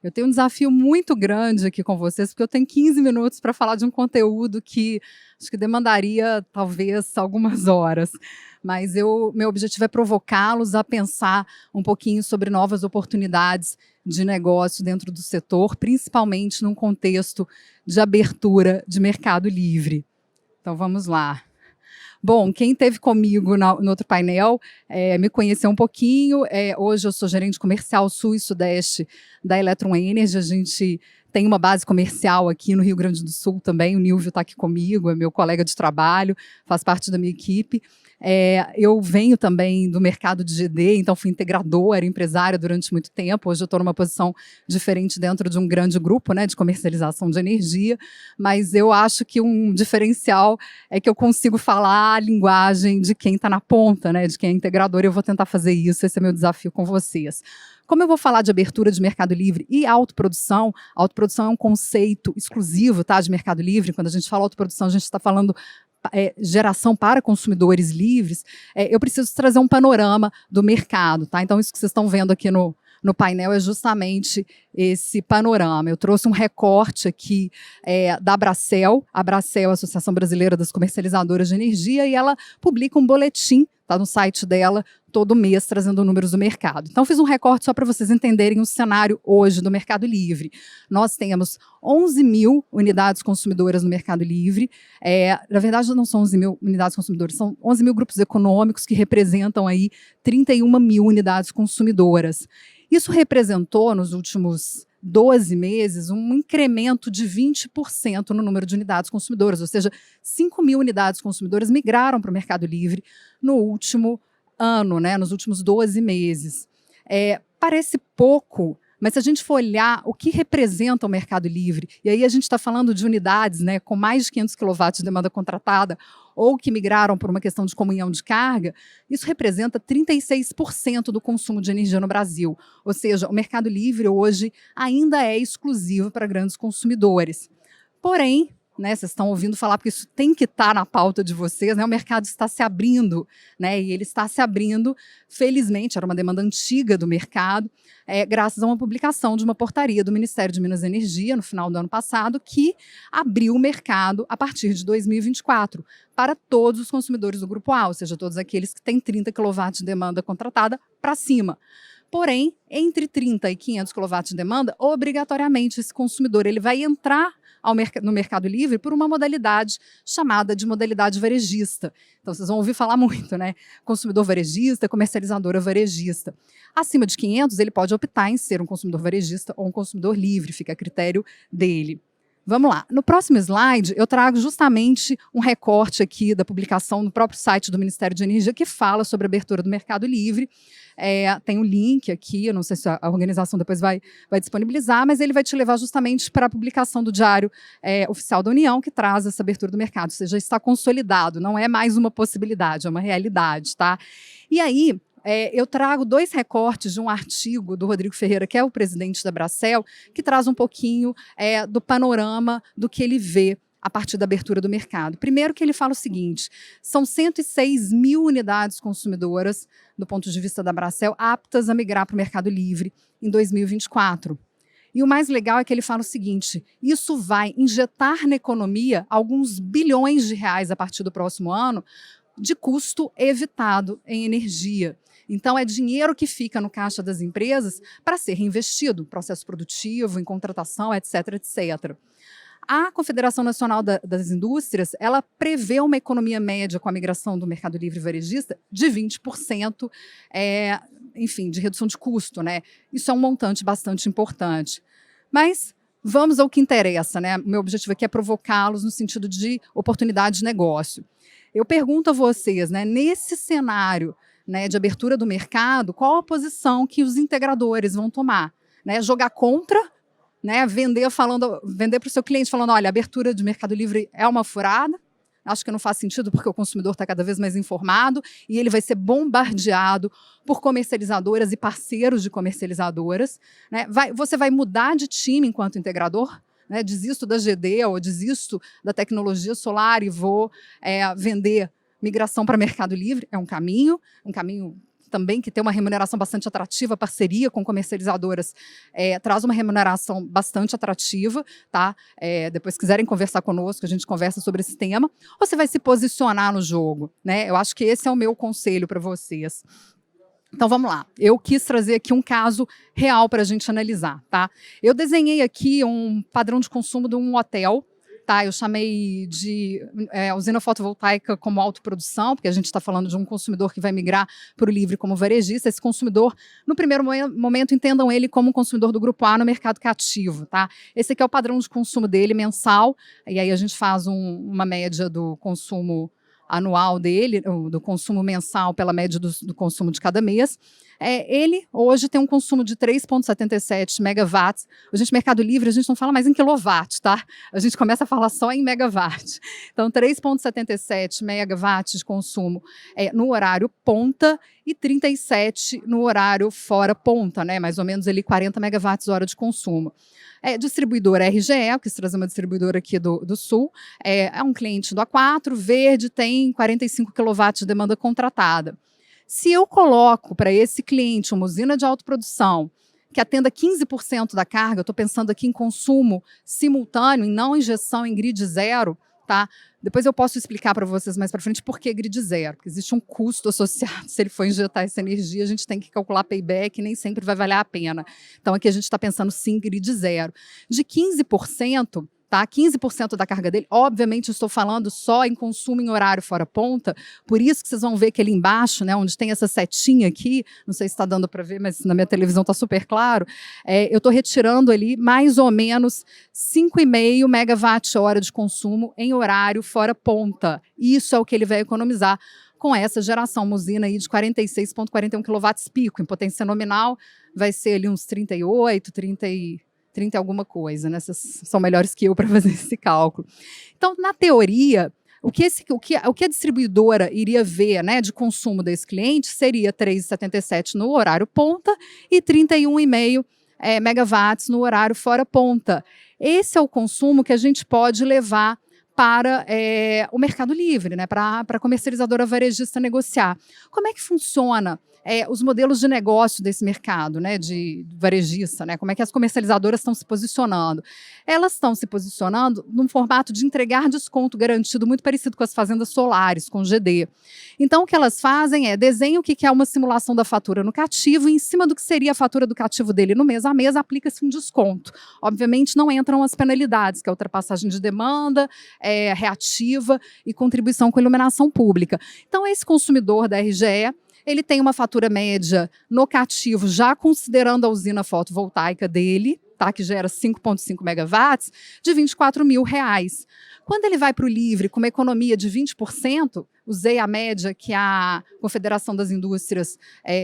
Eu tenho um desafio muito grande aqui com vocês, porque eu tenho 15 minutos para falar de um conteúdo que acho que demandaria talvez algumas horas. Mas meu objetivo é provocá-los a pensar um pouquinho sobre novas oportunidades de negócio dentro do setor, principalmente num contexto de abertura de mercado livre. Então vamos lá. Bom, quem esteve comigo no outro painel me conheceu um pouquinho. Hoje eu sou gerente comercial sul e sudeste da Electron Energy. A gente tem uma base comercial aqui no Rio Grande do Sul também. O Nilvio está aqui comigo, é meu colega de trabalho, faz parte da minha equipe. Eu venho também do mercado de GD, então fui integradora, empresária durante muito tempo. Hoje eu estou numa posição diferente dentro de um grande grupo, né, de comercialização de energia, mas eu acho que um diferencial é que eu consigo falar a linguagem de quem está na ponta, né, de quem é integrador, e eu vou tentar fazer isso, esse é meu desafio com vocês. Como eu vou falar de abertura de mercado livre e autoprodução é um conceito exclusivo, tá, de mercado livre. Quando a gente fala autoprodução, a gente está falando geração para consumidores livres. Eu preciso trazer um panorama do mercado, tá? Então, isso que vocês estão vendo aqui no painel é justamente esse panorama. Eu trouxe um recorte aqui da Abracel. A Abracel é a Associação Brasileira das Comercializadoras de Energia, e ela publica um boletim, tá, no site dela, todo mês, trazendo números do mercado. Então, fiz um recorte só para vocês entenderem o cenário hoje do Mercado Livre. Nós temos 11 mil unidades consumidoras no Mercado Livre. Na verdade, não são 11 mil unidades consumidoras, são 11 mil grupos econômicos que representam aí 31 mil unidades consumidoras. Isso representou, nos últimos 12 meses, um incremento de 20% no número de unidades consumidoras, ou seja, 5 mil unidades consumidoras migraram para o Mercado Livre no último ano, né, nos últimos 12 meses. Parece pouco, mas se a gente for olhar o que representa o Mercado Livre, e aí a gente está falando de unidades, né, com mais de 500 kW de demanda contratada, ou que migraram por uma questão de comunhão de carga, isso representa 36% do consumo de energia no Brasil. Ou seja, o Mercado Livre hoje ainda é exclusivo para grandes consumidores. Porém, né, vocês estão ouvindo falar, porque isso tem que estar na pauta de vocês, né, o mercado está se abrindo, né, e ele está se abrindo, felizmente, era uma demanda antiga do mercado, graças a uma publicação de uma portaria do Ministério de Minas e Energia, no final do ano passado, que abriu o mercado a partir de 2024, para todos os consumidores do Grupo A, ou seja, todos aqueles que têm 30 kW de demanda contratada para cima. Porém, entre 30 e 500 kW de demanda, obrigatoriamente esse consumidor ele vai entrar no Mercado Livre por uma modalidade chamada de modalidade varejista. Então, vocês vão ouvir falar muito, né? Consumidor varejista, comercializadora varejista. Acima de 500, ele pode optar em ser um consumidor varejista ou um consumidor livre, fica a critério dele. Vamos lá. No próximo slide, eu trago justamente um recorte aqui da publicação no próprio site do Ministério de Energia que fala sobre a abertura do Mercado Livre. Tem um link aqui, eu não sei se a organização depois vai disponibilizar, mas ele vai te levar justamente para a publicação do Diário Oficial da União, que traz essa abertura do mercado, ou seja, está consolidado, não é mais uma possibilidade, é uma realidade, tá? E aí, eu trago 2 recortes de um artigo do Rodrigo Ferreira, que é o presidente da Abracel, que traz um pouquinho do panorama do que ele vê a partir da abertura do mercado. Primeiro que ele fala o seguinte, são 106 mil unidades consumidoras, do ponto de vista da Abracel, aptas a migrar para o Mercado Livre em 2024. E o mais legal é que ele fala o seguinte, isso vai injetar na economia alguns bilhões de reais a partir do próximo ano de custo evitado em energia. Então, é dinheiro que fica no caixa das empresas para ser reinvestido, processo produtivo, em contratação, etc, etc. A Confederação Nacional das Indústrias, ela prevê uma economia média com a migração do Mercado Livre varejista de 20%, enfim, de redução de custo, né? Isso é um montante bastante importante. Mas vamos ao que interessa, né? Meu objetivo aqui é provocá-los no sentido de oportunidade de negócio. Eu pergunto a vocês, né, nesse cenário, né, de abertura do mercado, qual a posição que os integradores vão tomar? Né? Jogar contra, né, vender para o seu cliente falando, olha, a abertura de Mercado Livre é uma furada, acho que não faz sentido porque o consumidor está cada vez mais informado e ele vai ser bombardeado por comercializadoras e parceiros de comercializadoras. Né? Você vai mudar de time enquanto integrador? Né? Desisto da GD ou desisto da tecnologia solar e vou vender migração para Mercado Livre? É um caminho também, que tem uma remuneração bastante atrativa, parceria com comercializadoras, traz uma remuneração bastante atrativa, tá? Depois, se quiserem conversar conosco, a gente conversa sobre esse tema, ou você vai se posicionar no jogo, né? Eu acho que esse é o meu conselho para vocês. Então, vamos lá. Eu quis trazer aqui um caso real para a gente analisar, tá? Eu desenhei aqui um padrão de consumo de um hotel, tá? Eu chamei de usina fotovoltaica como autoprodução, porque a gente está falando de um consumidor que vai migrar para o livre como varejista. Esse consumidor, no primeiro momento, entendam ele como um consumidor do grupo A no mercado cativo, tá? Esse aqui é o padrão de consumo dele mensal, e aí a gente faz uma média do consumo anual dele, do consumo mensal pela média do consumo de cada mês. Ele hoje tem um consumo de 3,77 megawatts. A gente, Mercado Livre, a gente não fala mais em quilowatt, tá? A gente começa a falar só em megawatt. Então, 3,77 megawatts de consumo no horário ponta e 37 no horário fora ponta, né? Mais ou menos ali 40 megawatts hora de consumo. Distribuidora RGE, eu quis trazer uma distribuidora aqui do Sul, é um cliente do A4, verde, tem 45 kW de demanda contratada. Se eu coloco para esse cliente uma usina de autoprodução que atenda 15% da carga, eu estou pensando aqui em consumo simultâneo, em não injeção em grid zero, tá? Depois eu posso explicar para vocês mais para frente por que grid zero, porque existe um custo associado. Se ele for injetar essa energia, a gente tem que calcular payback e nem sempre vai valer a pena. Então aqui a gente está pensando sim grid zero. De 15%, tá? 15% da carga dele, obviamente eu estou falando só em consumo em horário fora ponta, por isso que vocês vão ver que ali embaixo, né, onde tem essa setinha aqui, não sei se está dando para ver, mas na minha televisão está super claro, eu estou retirando ali mais ou menos 5,5 megawatt-hora de consumo em horário fora ponta. Isso é o que ele vai economizar com essa geração, uma usina aí de 46,41 kW pico, em potência nominal vai ser ali uns 38, 30 e alguma coisa, né? Vocês são melhores que eu para fazer esse cálculo. Então, na teoria, o que a distribuidora iria ver, né, de consumo desse cliente seria 3,77 no horário ponta e 31,5 megawatts no horário fora ponta. Esse é o consumo que a gente pode levar para o Mercado Livre, né, para a comercializadora varejista negociar. Como é que funciona os modelos de negócio desse mercado, né, de varejista, né, como é que as comercializadoras estão se posicionando? Elas estão se posicionando num formato de entregar desconto garantido muito parecido com as fazendas solares, com GD. Então, o que elas fazem é desenham o que é uma simulação da fatura no cativo e em cima do que seria a fatura do cativo dele no mês a mês, aplica-se um desconto. Obviamente, não entram as penalidades, que é a ultrapassagem de demanda, reativa e contribuição com iluminação pública. Então, esse consumidor da RGE, ele tem uma fatura média no cativo, já considerando a usina fotovoltaica dele, tá, que gera 5,5 megawatts, de R$24 mil. Quando ele vai para o livre com uma economia de 20%, usei a média que a Confederação das Indústrias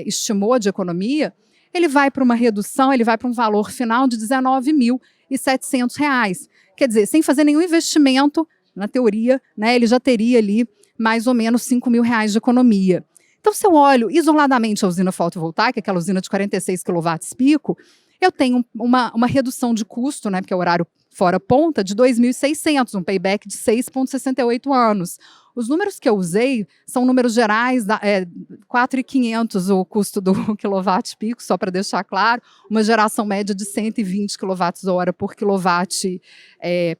estimou de economia, ele vai para uma redução, ele vai para um valor final de R$19.700. Quer dizer, sem fazer nenhum investimento, na teoria, né, ele já teria ali mais ou menos R$5 mil de economia. Então, se eu olho isoladamente a usina fotovoltaica, aquela usina de 46 kW pico, eu tenho uma redução de custo, né, porque é o horário fora ponta, de 2.600, um payback de 6,68 anos. Os números que eu usei são números gerais, 4.500 o custo do quilowatt pico, só para deixar claro, uma geração média de 120 kWh por quilowatt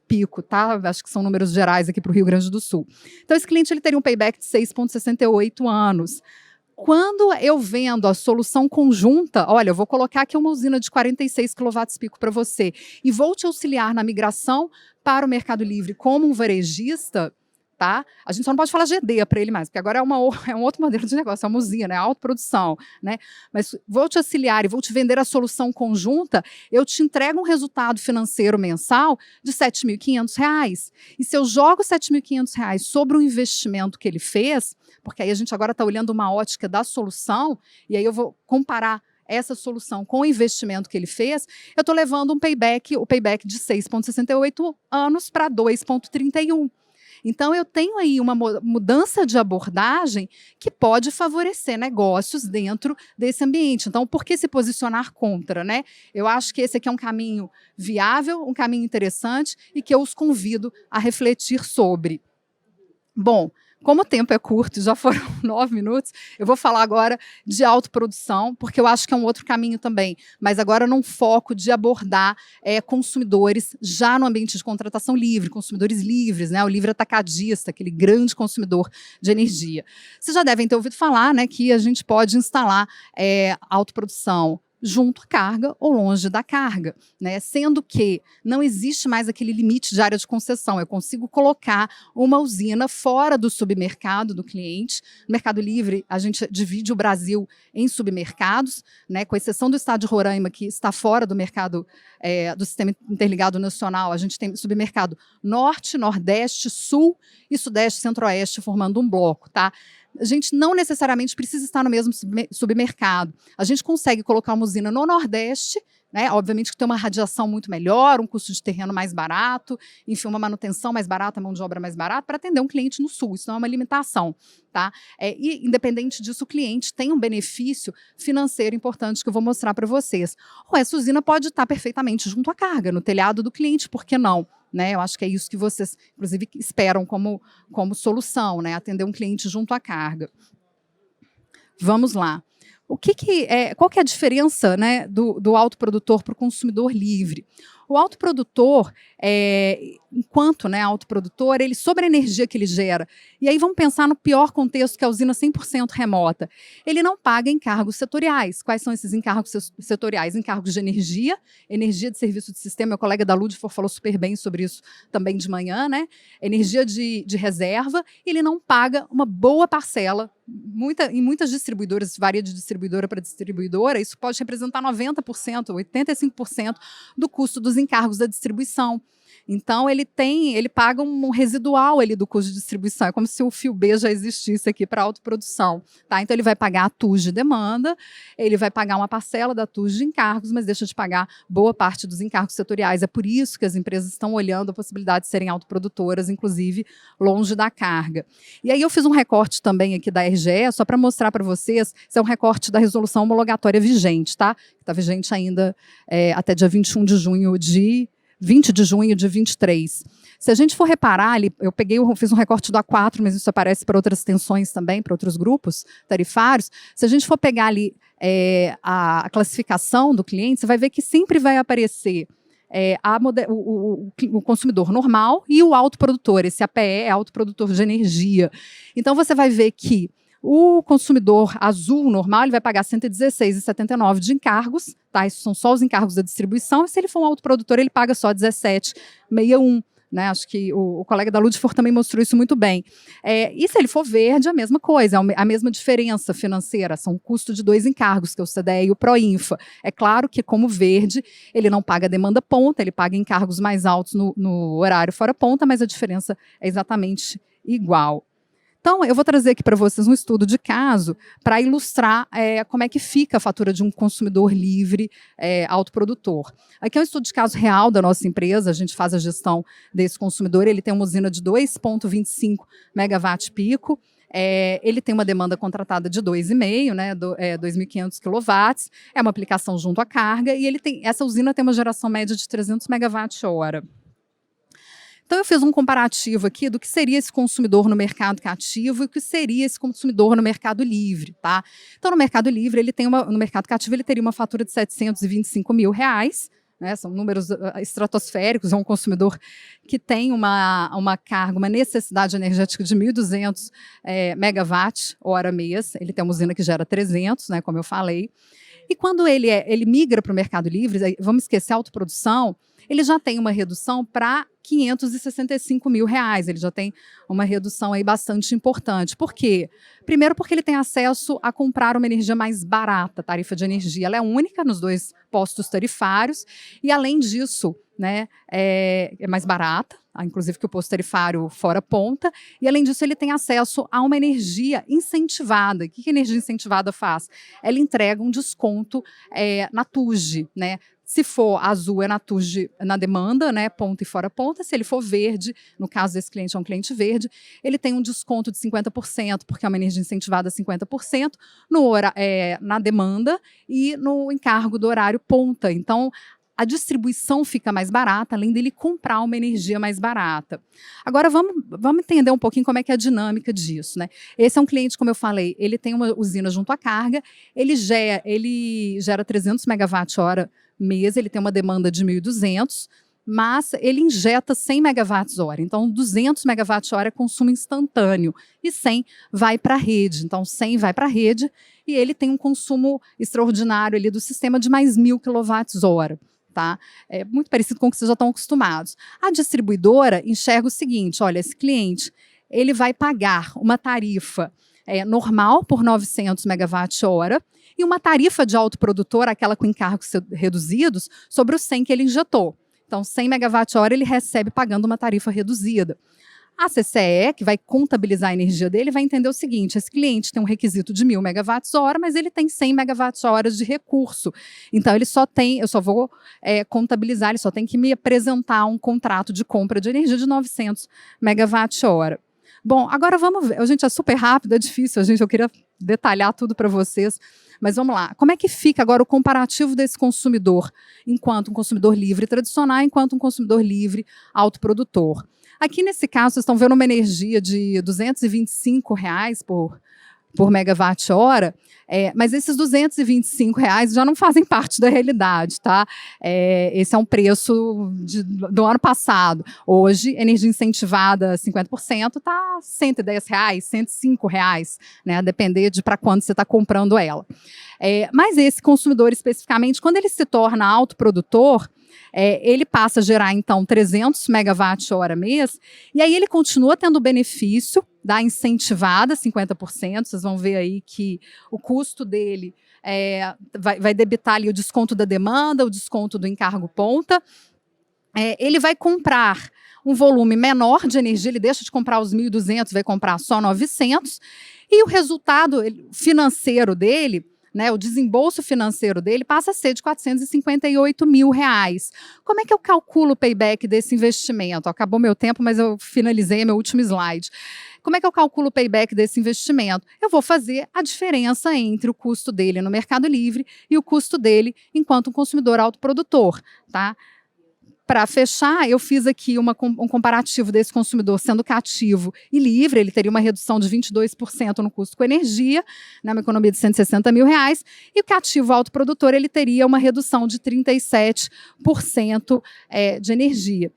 pico, tá? Acho que são números gerais aqui para o Rio Grande do Sul. Então, esse cliente ele teria um payback de 6,68 anos. Quando eu vendo a solução conjunta, olha, eu vou colocar aqui uma usina de 46 kW pico para você e vou te auxiliar na migração para o Mercado Livre como um varejista, tá? A gente só não pode falar GD para ele mais, porque agora é um outro modelo de negócio, é uma usina, é autoprodução, né? Mas vou te auxiliar e vou te vender a solução conjunta, eu te entrego um resultado financeiro mensal de R$7.500. E se eu jogo R$7.500 sobre o investimento que ele fez, porque aí a gente agora está olhando uma ótica da solução, e aí eu vou comparar essa solução com o investimento que ele fez, eu estou levando o payback de 6,68 anos para 2,31. Então, eu tenho aí uma mudança de abordagem que pode favorecer negócios dentro desse ambiente. Então, por que se posicionar contra, né? Eu acho que esse aqui é um caminho viável, um caminho interessante e que eu os convido a refletir sobre. Bom, como o tempo é curto, já foram 9 minutos, eu vou falar agora de autoprodução, porque eu acho que é um outro caminho também, mas agora num foco de abordar consumidores já no ambiente de contratação livre, consumidores livres, né, o livre atacadista, aquele grande consumidor de energia. Vocês já devem ter ouvido falar, né, que a gente pode instalar autoprodução junto à carga ou longe da carga, né? Sendo que não existe mais aquele limite de área de concessão. Eu consigo colocar uma usina fora do submercado do cliente. No Mercado Livre, a gente divide o Brasil em submercados, né? Com exceção do estado de Roraima, que está fora do mercado do Sistema Interligado Nacional, a gente tem submercado Norte, Nordeste, Sul e Sudeste, Centro-Oeste, formando um bloco, tá? A gente não necessariamente precisa estar no mesmo submercado. A gente consegue colocar uma usina no Nordeste, né? Obviamente que tem uma radiação muito melhor, um custo de terreno mais barato, enfim, uma manutenção mais barata, mão de obra mais barata, para atender um cliente no Sul. Isso não é uma limitação. Tá? E, independente disso, o cliente tem um benefício financeiro importante que eu vou mostrar para vocês. Ou essa usina pode estar perfeitamente junto à carga, no telhado do cliente, por que não? Né, eu acho que é isso que vocês, inclusive, esperam como solução, né, atender um cliente junto à carga. Vamos lá. Qual que é a diferença, né, do autoprodutor para o consumidor livre? O autoprodutor, enquanto, né, autoprodutor, ele sobre a energia que ele gera, e aí vamos pensar no pior contexto, que é a usina 100% remota, ele não paga encargos setoriais. Quais são esses encargos setoriais? Encargos de energia de serviço de sistema, meu colega da Ludfor falou super bem sobre isso também de manhã, né? Energia de reserva, ele não paga uma boa parcela. Em muitas distribuidoras, varia de distribuidora para distribuidora, isso pode representar 90%, 85% do custo dos encargos da distribuição. Então, ele paga um residual ali do custo de distribuição. É como se o fio B já existisse aqui para autoprodução. Tá? Então, ele vai pagar a TUS de demanda, ele vai pagar uma parcela da TUS de encargos, mas deixa de pagar boa parte dos encargos setoriais. É por isso que as empresas estão olhando a possibilidade de serem autoprodutoras, inclusive longe da carga. E aí eu fiz um recorte também aqui da RGE, só para mostrar para vocês, isso é um recorte da resolução homologatória vigente, tá? Que está vigente ainda até dia 20 de junho de 23. Se a gente for reparar ali, eu fiz um recorte do A4, mas isso aparece para outras extensões também, para outros grupos tarifários. Se a gente for pegar ali a classificação do cliente, você vai ver que sempre vai aparecer o consumidor normal e o autoprodutor. Esse APE é autoprodutor de energia. Então, você vai ver que o consumidor azul normal, ele vai pagar R$ 116,79 de encargos, tá? Isso são só os encargos da distribuição, e se ele for um autoprodutor, ele paga só R$ 17,61. Né? Acho que o colega da Ludfor também mostrou isso muito bem. E se ele for verde, a mesma coisa, a mesma diferença financeira, são o custo de 2 encargos, que é o CDE e o Proinfa. É claro que, como verde, ele não paga demanda ponta, ele paga encargos mais altos no horário fora ponta, mas a diferença é exatamente igual. Então, eu vou trazer aqui para vocês um estudo de caso para ilustrar como é que fica a fatura de um consumidor livre autoprodutor. Aqui é um estudo de caso real da nossa empresa, a gente faz a gestão desse consumidor, ele tem uma usina de 2,25 megawatt pico, ele tem uma demanda contratada de 2,5, né, 2.500 quilowatts, é uma aplicação junto à carga, e essa usina tem uma geração média de 300 megawatt-hora. Então, eu fiz um comparativo aqui do que seria esse consumidor no mercado cativo e o que seria esse consumidor no mercado livre. Tá? Então, no mercado livre, no mercado cativo, ele teria uma fatura de R$ 725 mil, né? São números estratosféricos, é um consumidor que tem uma carga, uma necessidade energética de 1.200 megawatt-hora mês, ele tem uma usina que gera 300, né, como eu falei. E quando ele migra para o mercado livre, vamos esquecer a autoprodução, ele já tem uma redução para R$ 565 mil, ele já tem uma redução aí bastante importante. Por quê? Primeiro porque ele tem acesso a comprar uma energia mais barata, a tarifa de energia ela é única nos 2 postos tarifários, e além disso, né, é mais barata, inclusive que o posto tarifário fora ponta, e além disso ele tem acesso a uma energia incentivada. O que a energia incentivada faz? Ela entrega um desconto na TUG, né? Se for azul, é na TUG na demanda, né, ponta e fora ponta. Se ele for verde, no caso desse cliente é um cliente verde, ele tem um desconto de 50%, porque é uma energia incentivada 50%, na demanda e no encargo do horário ponta. Então, a distribuição fica mais barata, além dele comprar uma energia mais barata. Agora, vamos entender um pouquinho como é que é a dinâmica disso, né? Esse é um cliente, como eu falei, ele tem uma usina junto à carga, ele gera 300 megawatt-hora mês, ele tem uma demanda de 1.200, mas ele injeta 100 megawatts-hora. Então, 200 megawatts-hora é consumo instantâneo e 100 vai para a rede. Então, 100 vai para a rede e ele tem um consumo extraordinário ali do sistema de mais 1.000 kWh. Tá? É muito parecido com o que vocês já estão acostumados. A distribuidora enxerga o seguinte, olha, esse cliente ele vai pagar uma tarifa normal por 900 megawatt-hora e uma tarifa de autoprodutor, aquela com encargos reduzidos, sobre os 100 que ele injetou. Então, 100 megawatt-hora ele recebe pagando uma tarifa reduzida. A CCE, que vai contabilizar a energia dele, vai entender o seguinte, esse cliente tem um requisito de 1.000 megawatts-hora, mas ele tem 100 megawatts-horas de recurso. Então, eu só vou contabilizar, ele só tem que me apresentar um contrato de compra de energia de 900 megawatt-hora. Bom, agora vamos ver. Gente, é super rápido, é difícil, eu queria detalhar tudo para vocês. Mas vamos lá, como é que fica agora o comparativo desse consumidor enquanto um consumidor livre tradicional, enquanto um consumidor livre autoprodutor? Aqui nesse caso, vocês estão vendo uma energia de R$ 225 por megawatt-hora, mas esses R$ 225 já não fazem parte da realidade, tá? Esse é um preço do ano passado. Hoje, energia incentivada 50% está R$ 110, R$ 105, né? A depender de para quando você está comprando ela. Mas esse consumidor especificamente, quando ele se torna autoprodutor, ele passa a gerar, então, 300 megawatt-hora mês, e aí ele continua tendo o benefício da incentivada, 50%, vocês vão ver aí que o custo dele vai debitar ali o desconto da demanda, o desconto do encargo ponta, ele vai comprar um volume menor de energia, ele deixa de comprar os 1.200, vai comprar só 900, e o resultado financeiro dele, né, o desembolso financeiro dele passa a ser de R$ 458 mil. Como é que eu calculo o payback desse investimento? Acabou meu tempo, mas eu finalizei meu último slide. Como é que eu calculo o payback desse investimento? Eu vou fazer a diferença entre o custo dele no Mercado Livre e o custo dele enquanto um consumidor autoprodutor, tá? Para fechar, eu fiz aqui um comparativo desse consumidor sendo cativo e livre, ele teria uma redução de 22% no custo com energia, né, uma economia de R$ 160 mil, e o cativo autoprodutor ele teria uma redução de 37% de energia.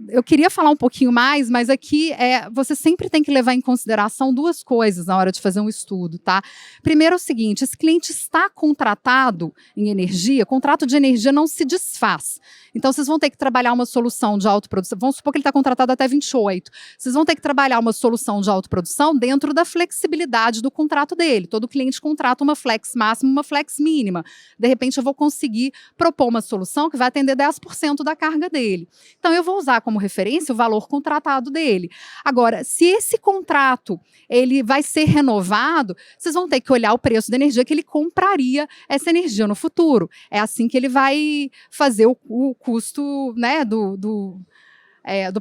Eu queria falar um pouquinho mais, mas aqui você sempre tem que levar em consideração duas coisas na hora de fazer um estudo, tá? Primeiro é o seguinte, esse cliente está contratado em energia, contrato de energia não se desfaz. Então, vocês vão ter que trabalhar uma solução de autoprodução, vamos supor que ele está contratado até 28, vocês vão ter que trabalhar uma solução de autoprodução dentro da flexibilidade do contrato dele. Todo cliente contrata uma flex máxima, uma flex mínima. De repente, eu vou conseguir propor uma solução que vai atender 10% da carga dele. Então, eu vou usar como referência o valor contratado dele. Agora, se esse contrato ele vai ser renovado, vocês vão ter que olhar o preço da energia que ele compraria essa energia no futuro. É assim que ele vai fazer o custo, né, do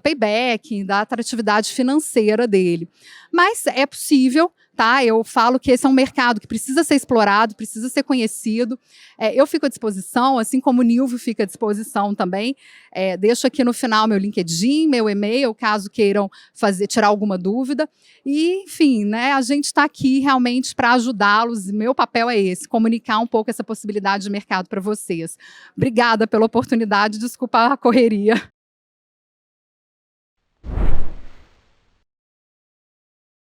payback, da atratividade financeira dele. Mas é possível, tá? Eu falo que esse é um mercado que precisa ser explorado, precisa ser conhecido. Eu fico à disposição, assim como o Nilvio fica à disposição também. Deixo aqui no final meu LinkedIn, meu e-mail, caso queiram tirar alguma dúvida. E, enfim, né, a gente está aqui realmente para ajudá-los. Meu papel é esse, comunicar um pouco essa possibilidade de mercado para vocês. Obrigada pela oportunidade, desculpa a correria.